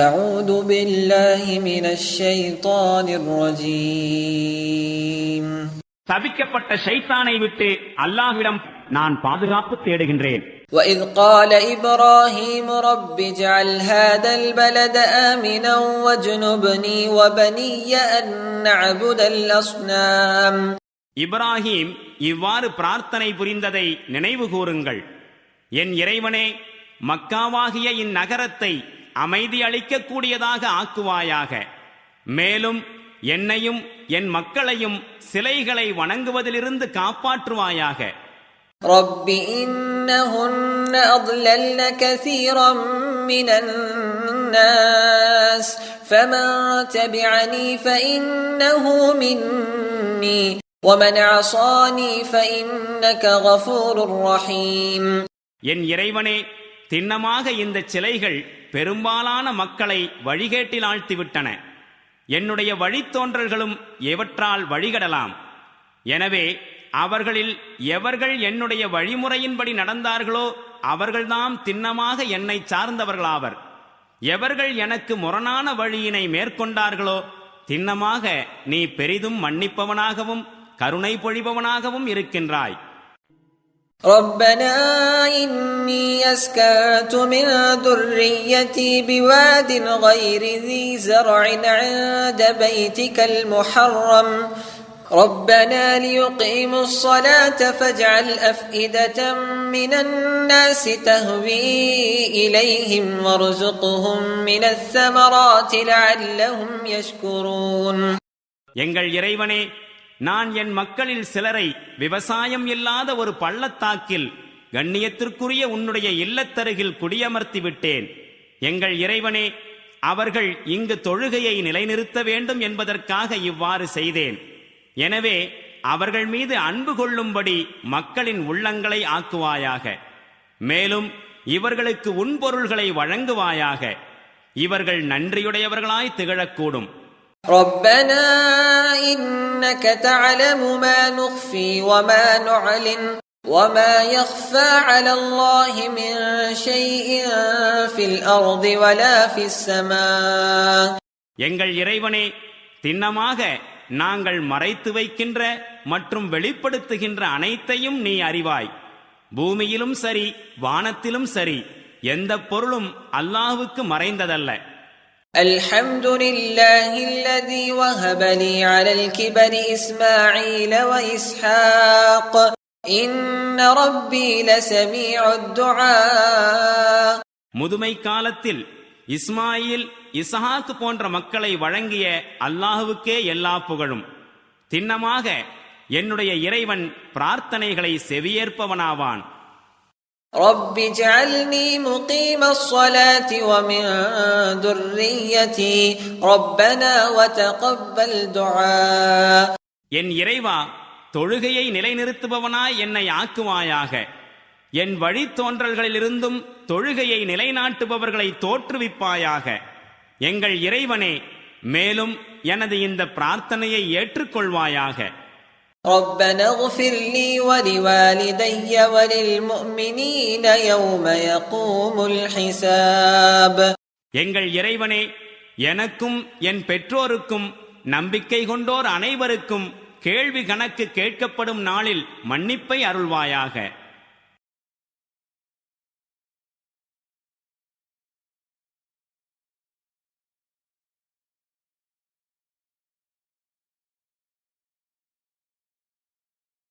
أعوذ بالله من الشيطان الرجيم. சபிக்கப்பட்ட ஷைத்தானை விட்டு அல்லாஹ்விடம் நான் பாதுகாப்பு தேடுகின்றேன். وإذ قال إبراهيم رب اجعل هذا البلد آمنا واجنبني وبني أن نعبد الأصنام. இப்ராஹிம் இவ்வாறு பிரார்த்தனை புரிந்ததை நினைவு கூறுங்கள். என் இறைவனே, மக்காவாகிய இந்நகரத்தை அமைதி அளிக்கக்கூடியதாக ஆக்குவாயாக. மேலும் என்னையும் என் மக்களையும் சிலைகளை வணங்குவதிலிருந்து காப்பாற்றுவாயாக. رب إنهن أضللن كثيرا من الناس فمن تبعني فإنه مني ومن عصاني فإنك غفور رحيم. என் இறைவனே, திண்ணமாக இந்த சிலைகள் பெரும்பாலான மக்களை வழிகேட்டில் ஆழ்த்திவிட்டன. என்னுடைய வழித்தோன்றல்களும் எவற்றால் வழிகடலாம். எனவே அவர்களில் எவர்கள் என்னுடைய வழிமுறையின்படி நடந்தார்களோ அவர்கள்தாம் திண்ணமாக என்னை சார்ந்தவர்களாவர். எவர்கள் எனக்கு முரணான வழியினை மேற்கொண்டார்களோ திண்ணமாக நீ பெரிதும் மன்னிப்பவனாகவும் கருணை பொழிபவனாகவும் இருக்கின்றாய். ربنا إني أسكنت من ذريتي بواد غير ذي زرع عند بيتك المحرم ربنا ليقيموا الصلاة فاجعل أفئدة من الناس تهوي إليهم وارزقهم من الثمرات لعلهم يشكرون. எங்கள் இறைவனே, நான் என் மக்களில் சிலரை விவசாயம் இல்லாத ஒரு பள்ளத்தாக்கில் கண்ணியத்திற்குரிய உன்னுடைய இல்லத்தருகில் குடியமர்த்தி விட்டேன். எங்கள் இறைவனே, அவர்கள் இங்கு தொழுகையை நிலைநிறுத்த வேண்டும் என்பதற்காக இவ்வாறு செய்தேன். எனவே அவர்கள் மீது அன்பு கொள்ளும்படி மக்களின் உள்ளங்களை ஆக்குவாயாக. மேலும் இவர்களுக்கு உண்பொருள்களை வழங்குவாயாக. இவர்கள் நன்றியுடையவர்களாய் திகழக்கூடும். ربنا إنك تعلم ما نخفي وما نعلن وما يخفى على الله من شيء في الأرض ولا في السماء. எங்கள் இறைவனே, திண்ணமாக நாங்கள் மறைத்து வைக்கின்ற மற்றும் வெளிப்படுத்துகின்ற அனைத்தையும் நீ அறிவாய். பூமியிலும் சரி வானத்திலும் சரி எந்த பொருளும் அல்லாஹ்வுக்கு மறைந்ததல்ல. الحمد لله الذي وهب لي على الكبر إسماعيل وإسحاق إن ربي لسميع الدعاء. முதுமை காலத்தில் இஸ்மாயில் இஸ்ஹாக் போன்ற மக்களை வழங்கிய அல்லாஹ்வுக்கே எல்லா புகழும். திண்ணமாக என்னுடைய இறைவன் பிரார்த்தனைகளை செவியேற்பவனாவான். رب اجعلني مقيم الصلاة ومن ذريتي ربنا وتقبل دعاء. என் இறைவா, தொழுகையை நிலைநிறுத்துபவனாய் என்னை ஆக்குவாயாக. என் வழித்தோன்றல்களிலிருந்தும் தொழுகையை நிலைநாட்டுபவர்களை தோற்றுவிப்பாயாக. எங்கள் இறைவனே, மேலும் எனது இந்த பிரார்த்தனையை ஏற்றுக்கொள்வாயாக. ربنا اغفر لي ولوالدي وللمؤمنين يوم يقوم الحساب. எங்கள் இறைவனே, எனக்கும் என் பெற்றோருக்கும் நம்பிக்கை கொண்டோர் அனைவருக்கும் கேள்வி கணக்கு கேட்கப்படும் நாளில் மன்னிப்பை அருள்வாயாக.